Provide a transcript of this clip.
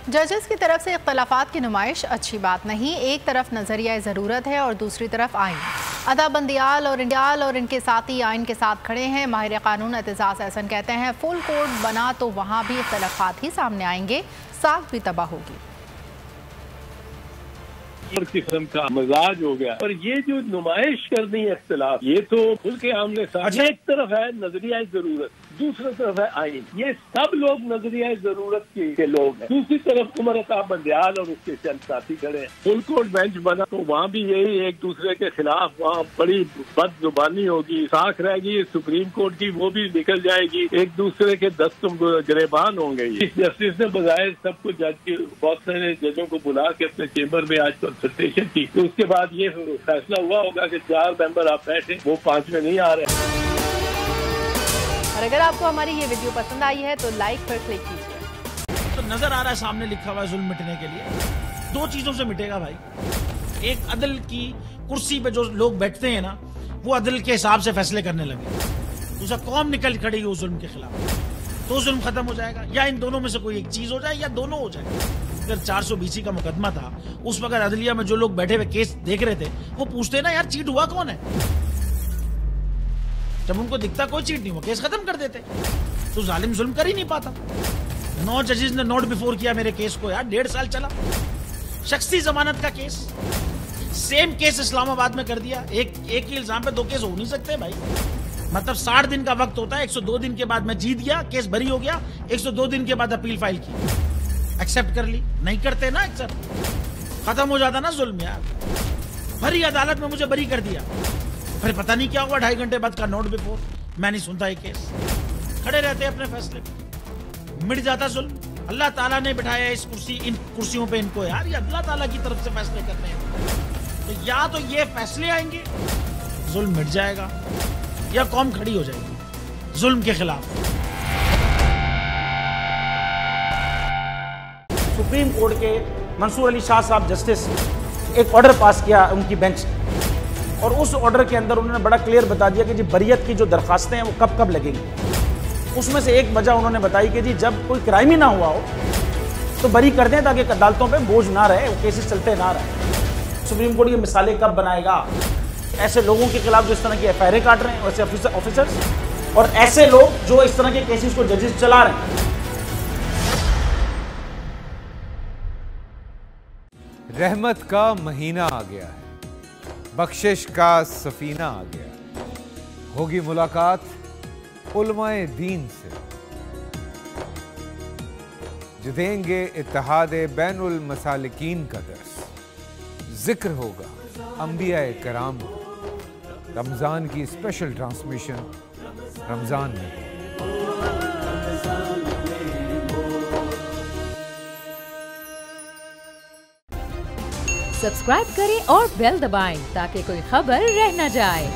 जजेस की तरफ से इख्तलाफात की नुमाइश अच्छी बात नहीं। एक तरफ नजरिया ज़रूरत है और दूसरी तरफ आइन। अदा बंदियाल और इनके साथी आइन के साथ खड़े हैं। माहिर कानून एतजाज़ एहसन कहते हैं फुल कोड बना तो वहाँ भी इख्तलाफात ही सामने आएंगे, साख भी तबाह होगी। किस्म का मजाज हो गया। और ये जो नुमाइश करनी है इख्तिलाफ, ये तो खुल के आमने सामने। एक तरफ है नजरिया जरूरत, दूसरी तरफ है आइन। ये सब लोग नजरिया जरूरत के लोग हैं। दूसरी तरफ उमर अताब बंदियाल और उसके चंद साथी खड़े हैं। फुल कोर्ट बेंच बना तो वहाँ भी यही एक दूसरे के खिलाफ वहाँ बड़ी बदजुबानी होगी, साख रहेगी। सुप्रीम कोर्ट की वो भी निकल जाएगी, एक दूसरे के दस्त गिरेबान होंगे। चीफ जस्टिस ने बजाय सबको जज के बहुत सारे जजों को बुला के अपने चेम्बर में आज कंसल्टेशन की, तो उसके बाद ये फैसला हुआ होगा कि 4 मेंबर आप बैठे, वो 5वें नहीं आ रहे। और अगर आपको हमारी ये वीडियो पसंद आई है तो लाइक पर क्लिक कीजिए। तो नजर आ रहा है सामने लिखा हुआ है जुल्म मिटने के लिए 2 चीजों से मिटेगा भाई। एक, अदल की कुर्सी पे जो लोग बैठते हैं ना, वो अदल के हिसाब से फैसले करने लगे। दूसरा, कौम निकल खड़ी हो जुल्म के खिलाफ, तो जुल्म खत्म हो जाएगा। या इन दोनों में से कोई एक चीज हो जाए या दोनों हो जाए। अगर 420 का मुकदमा था, उस वक्त अदलिया में जो लोग बैठे हुए केस देख रहे थे, वो पूछते ना यार चीट हुआ कौन है। जब उनको दिखता कोई चीट नहीं हुआ, केस खत्म कर देते। तो जालिम जुल्म कर ही नहीं पाता। 9 जजेस ने नोट बिफोर किया मेरे केस को यार, 1.5 साल चला। शख्सी जमानत का केस, सेम केस इस्लामाबाद में कर दिया। एक ही इल्जाम पे 2 केस हो नहीं सकते भाई। मतलब 60 दिन का वक्त होता है। 102 दिन के बाद मैं जीत गया, केस बरी हो गया। 102 दिन के बाद अपील फाइल की, एक्सेप्ट कर ली। नहीं करते ना एक्सेप्ट, खत्म हो जाता ना जुल्म यार। भरी अदालत में मुझे बरी कर दिया, फिर पता नहीं क्या हुआ 2.5 घंटे बाद का नोट बिफोर। मैं नहीं सुनता ये केस, खड़े रहते अपने फैसले पे, मिट जाता जुल्म। अल्लाह ताला ने बिठाया इन कुर्सियों पे इनको यार, ये अल्लाह ताला की तरफ से फैसले करने हैं। तो या तो ये फैसले आएंगे, जुल्म मिट जाएगा, या कौम खड़ी हो जाएगी जुल्म के खिलाफ। सुप्रीम कोर्ट के मंसूर अली शाह साहब जस्टिस एक ऑर्डर पास किया उनकी बेंच ने, और उस ऑर्डर के अंदर उन्होंने बड़ा क्लियर बता दिया कि जी बरियत की जो दरखास्तें हैं वो कब कब लगेंगी। उसमें से एक वजह उन्होंने बताई कि जी जब कोई क्राइम ही ना हुआ हो तो बरी कर दें, ताकि अदालतों पे बोझ ना रहे, वो केसेस चलते ना रहे। सुप्रीम कोर्ट ये मिसालें कब बनाएगा? ऐसे लोगों के खिलाफ जो इस तरह की FIR काट रहे हैं, वैसे ऑफिसर्स, और ऐसे लोग जो इस तरह के केसेस को जजेस चला रहे हैं। रहमत का महीना आ गया है, बख्शिश का सफीना आ गया। होगी मुलाकात उलमाए दीन से, जो देंगे इत्तेहादे बैनुल मसालिकीन का दर्स। जिक्र होगा अंबियाए कराम, रमजान की स्पेशल ट्रांसमिशन रमजान में। सब्सक्राइब करें और बेल दबाएं ताकि कोई खबर रह न जाए।